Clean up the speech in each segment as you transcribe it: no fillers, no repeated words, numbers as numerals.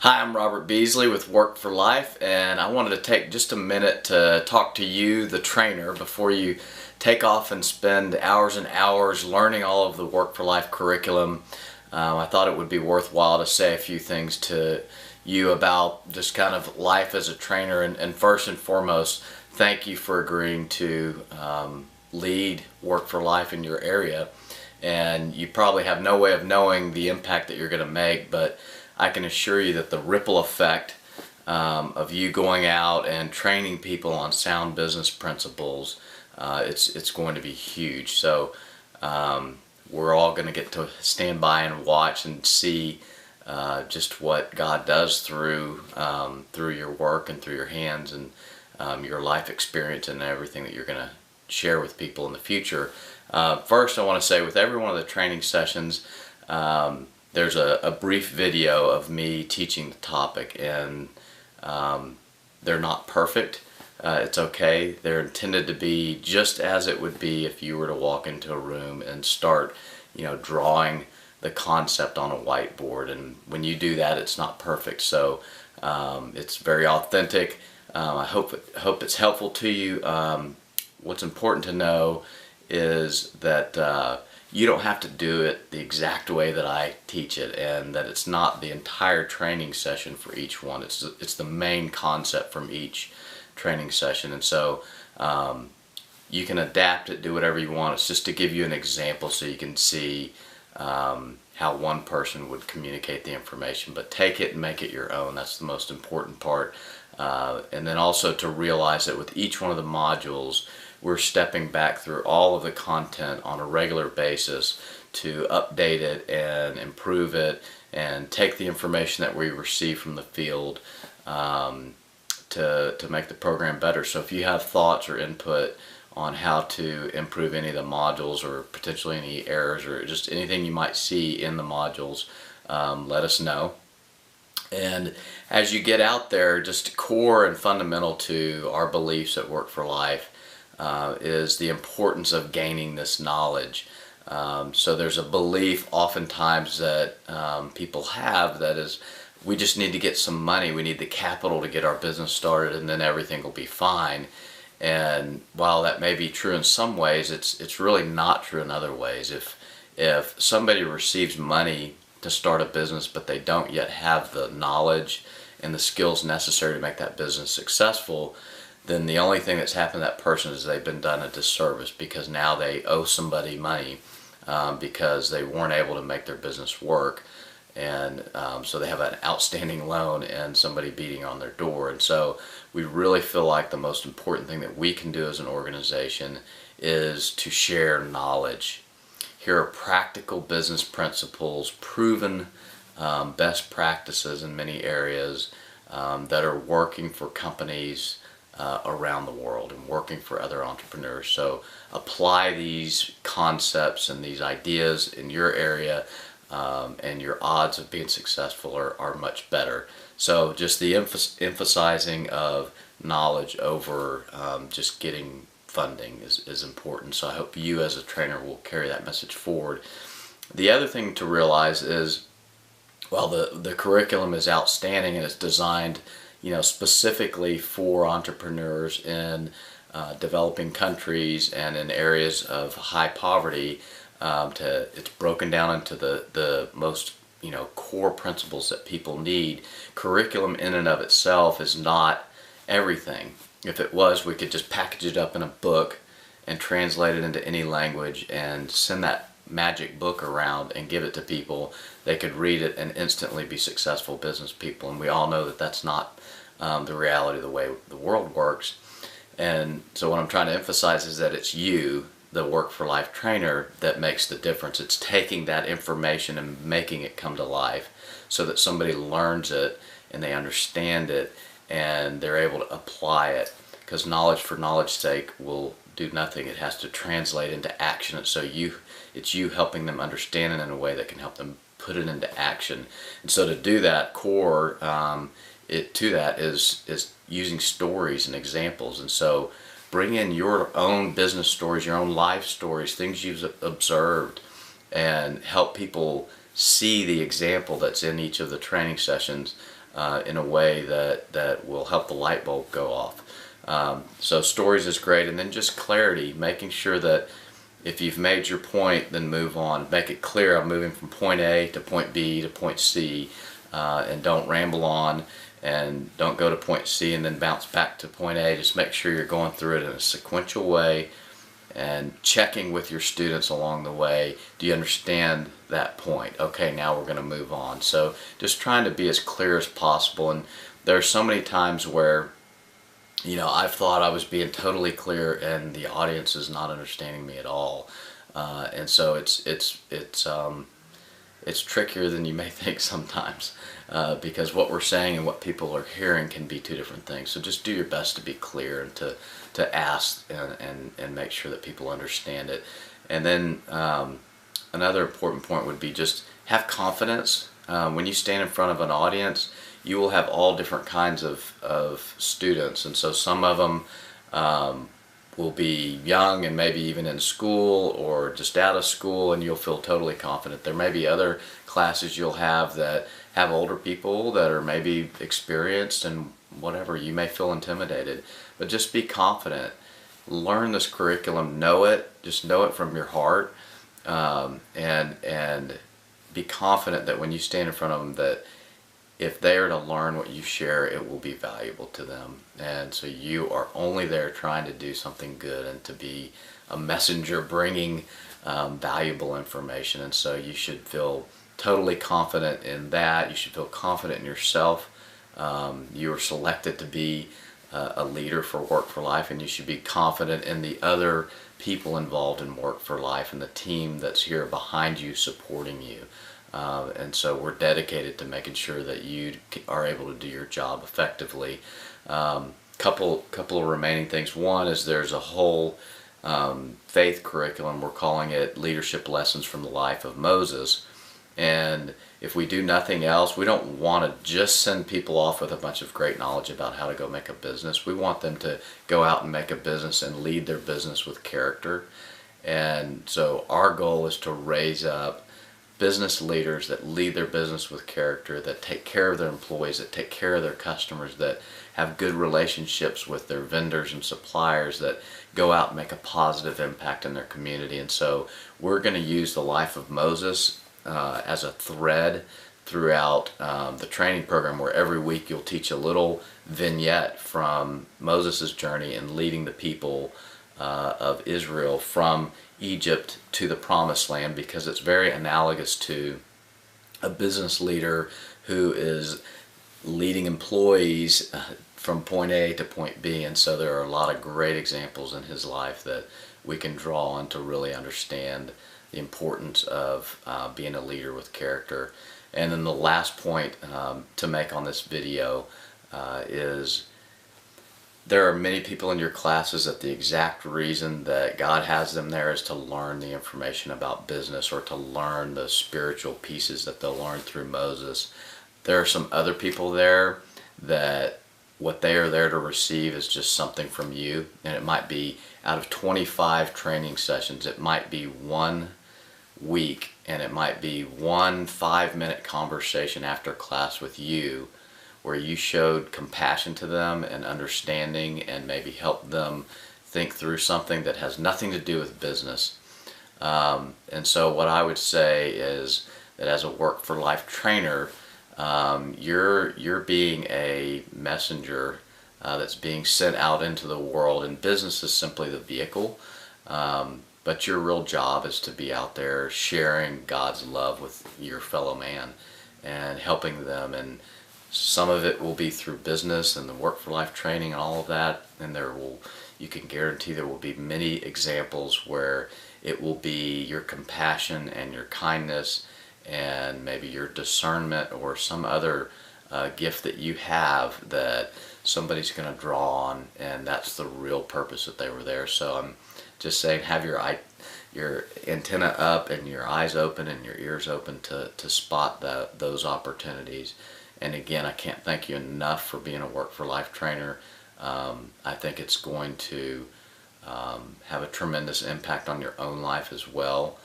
Hi, I'm Robert Beasley with Work for Life, and I wanted to take just a minute to talk to you, the trainer, before you take off and spend hours and hours learning all of the Work for Life curriculum. I thought it would be worthwhile to say a few things to you about just kind of life as a trainer, and first and foremost, thank you for agreeing to lead Work for Life in your area. And you probably have no way of knowing the impact that you're going to make, but I can assure you that the ripple effect of you going out and training people on sound business principles, it's going to be huge. So we're all going to get to stand by and watch and see just what God does through your work and through your hands and your life experience and everything that you're going to share with people in the future. First, I want to say with every one of the training sessions, there's a brief video of me teaching the topic, and they're not perfect. It's okay. They're intended to be just as it would be if you were to walk into a room and start, drawing the concept on a whiteboard. And when you do that, it's not perfect. So it's very authentic. I hope it's helpful to you. What's important to know is that you don't have to do it the exact way that I teach it, and that it's not the entire training session for each one. It's the main concept from each training session, and so you can adapt it, do whatever you want. It's just to give you an example so you can see how one person would communicate the information, but take it and make it your own. That's the most important part. And then also to realize that with each one of the modules, we're stepping back through all of the content on a regular basis to update it and improve it and take the information that we receive from the field to make the program better. So if you have thoughts or input on how to improve any of the modules, or potentially any errors, or just anything you might see in the modules, let us know. And as you get out there, just core and fundamental to our beliefs at Work for Life is the importance of gaining this knowledge. So there's a belief oftentimes that people have, that is, we just need to get some money, we need the capital to get our business started, and then everything will be fine. And while that may be true in some ways, it's really not true in other ways. If somebody receives money to start a business but they don't yet have the knowledge and the skills necessary to make that business successful, then the only thing that's happened to that person is they've been done a disservice, because now they owe somebody money because they weren't able to make their business work. And so they have an outstanding loan and somebody beating on their door. And so we really feel like the most important thing that we can do as an organization is to share knowledge. Here are practical business principles, proven best practices in many areas that are working for companies around the world and working for other entrepreneurs. So apply these concepts and these ideas in your area, and your odds of being successful are much better. So just the emphasizing of knowledge over just getting funding is important. So I hope you as a trainer will carry that message forward. The other thing to realize is, while the curriculum is outstanding and it's designed specifically for entrepreneurs in developing countries and in areas of high poverty, it's broken down into the most core principles that people need. Curriculum in and of itself is not everything. If it was, we could just package it up in a book and translate it into any language and send that magic book around and give it to people. They could read it and instantly be successful business people, and we all know that that's not the reality of the way the world works. And so what I'm trying to emphasize is that it's you, the Work for Life trainer, that makes the difference. It's taking that information and making it come to life so that somebody learns it and they understand it and they're able to apply it, because knowledge for knowledge's sake will do nothing. It has to translate into action. And so it's you helping them understand it in a way that can help them put it into action. And so to do that, core to that is using stories and examples. And so bring in your own business stories, your own life stories, things you've observed, and help people see the example that's in each of the training sessions in a way that will help the light bulb go off. So stories is great, and then just clarity, making sure that if you've made your point, then move on. Make it clear, I'm moving from point A to point B to point C, and don't ramble on, and don't go to point C and then bounce back to point A. Just make sure you're going through it in a sequential way and checking with your students along the way. Do you understand that point? Okay, now we're going to move on. So just trying to be as clear as possible. And there are so many times where, you know, I've thought I was being totally clear and the audience is not understanding me at all. And so it's trickier than you may think sometimes, because what we're saying and what people are hearing can be two different things. So just do your best to be clear and to ask and make sure that people understand it. And then another important point would be just have confidence. When you stand in front of an audience, you will have all different kinds of students, and so some of them will be young and maybe even in school or just out of school, and you'll feel totally confident. There may be other classes you'll have that have older people that are maybe experienced, and whatever, you may feel intimidated. But just be confident. Learn this curriculum, know it, just know it from your heart, and be confident that when you stand in front of them, that if they are to learn what you share, it will be valuable to them. And so you are only there trying to do something good and to be a messenger bringing valuable information. And so you should feel totally confident in that. You should feel confident in yourself. You were selected to be a leader for Work for Life, and you should be confident in the other people involved in Work for Life and the team that's here behind you supporting you. And so we're dedicated to making sure that you are able to do your job effectively. Couple of remaining things. One is there's a whole faith curriculum. We're calling it Leadership Lessons from the Life of Moses. And if we do nothing else, we don't want to just send people off with a bunch of great knowledge about how to go make a business. We want them to go out and make a business and lead their business with character. And so our goal is to raise up business leaders that lead their business with character, that take care of their employees, that take care of their customers, that have good relationships with their vendors and suppliers, that go out and make a positive impact in their community. And so we're going to use the life of Moses as a thread throughout the training program, where every week you'll teach a little vignette from Moses' journey in leading the people of Israel from Egypt to the Promised Land, because it's very analogous to a business leader who is leading employees from point A to point B. And so there are a lot of great examples in his life that we can draw on to really understand the importance of being a leader with character. And then the last point to make on this video is there are many people in your classes that the exact reason that God has them there is to learn the information about business, or to learn the spiritual pieces that they'll learn through Moses. There are some other people there that what they are there to receive is just something from you. And it might be out of 25 training sessions, it might be 1 week, and it might be 1 5-minute conversation after class with you, where you showed compassion to them and understanding, and maybe helped them think through something that has nothing to do with business. And so what I would say is that as a Work for Life trainer, you're being a messenger that's being sent out into the world, and business is simply the vehicle. But your real job is to be out there sharing God's love with your fellow man and helping them. And some of it will be through business and the Work for Life training and all of that. And you can guarantee there will be many examples where it will be your compassion and your kindness and maybe your discernment or some other gift that you have that somebody's going to draw on, and that's the real purpose that they were there. So I'm just saying, have your antenna up and your eyes open and your ears open to spot those opportunities. And again, I can't thank you enough for being a Work for Life trainer. I think it's going to have a tremendous impact on your own life as well.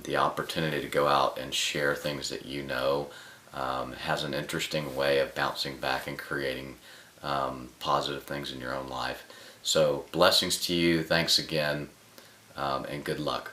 The opportunity to go out and share things that you know has an interesting way of bouncing back and creating positive things in your own life. So blessings to you. Thanks again, and good luck.